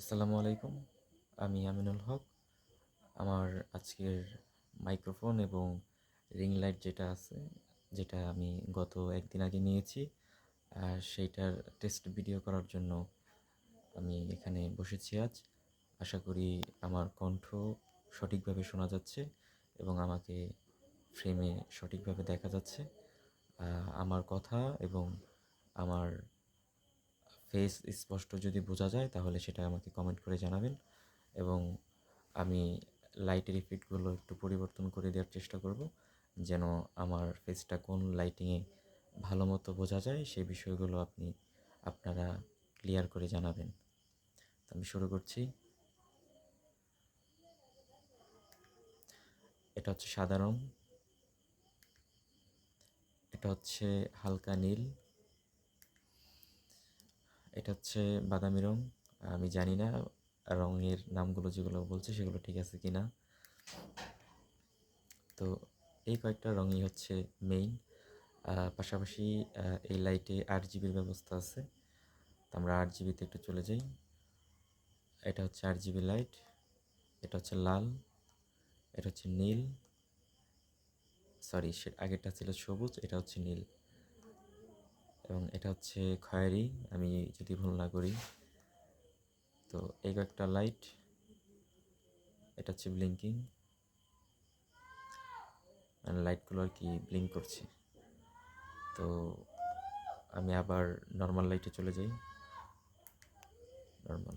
আসসালামু আলাইকুম। আমি আমিনুল হক। আমার আজকের মাইক্রোফোন এবং রিং লাইট যেটা আছে, যেটা আমি গত একদিন আগে নিয়েছি, সেইটার টেস্ট ভিডিও করার জন্য আমি এখানে বসেছি আজ। আশা করি আমার কণ্ঠ সঠিকভাবে শোনা যাচ্ছে এবং আমাকে ফ্রেমে সঠিকভাবে দেখা যাচ্ছে। আমার কথা এবং আমার ফেস স্পষ্ট যদি বোঝা যায় তাহলে সেটা আমাকে কমেন্ট করে জানাবেন এবং আমি লাইটের ইফেক্টগুলো একটু পরিবর্তন করে দেওয়ার চেষ্টা করব যেন আমার ফেসটা কোন লাইটিংয়ে ভালো মতো বোঝা যায় সেই বিষয়গুলো আপনারা ক্লিয়ার করে জানাবেন। তো আমি শুরু করছি। এটা হচ্ছে সাদা রং, এটা হচ্ছে হালকা নীল, এটা হচ্ছে বাদামি রং। আমি জানি না রঙের নামগুলো যেগুলো বলছে সেগুলো ঠিক আছে কি না। তো এই কয়েকটা রঙই হচ্ছে মেইন। পাশাপাশি এই লাইটে 8 জিবির ব্যবস্থা আছে। তো আমরা 8 জিবিতে একটু চলে যাই। এটা হচ্ছে 8 জিবি লাইট, এটা হচ্ছে লাল, এটা হচ্ছে নীল, সরি সে আগেরটা ছিল সবুজ, এটা হচ্ছে নীল এবং এটা হচ্ছে খয়েরি, আমি যদি ভুল না করি। তো এই কয়েকটা লাইট, এটা হচ্ছে ব্লিঙ্কিং, মানে লাইটগুলো আর কি ব্লিঙ্ক করছে। তো আমি আবার নর্মাল লাইটে চলে যাই। নর্মাল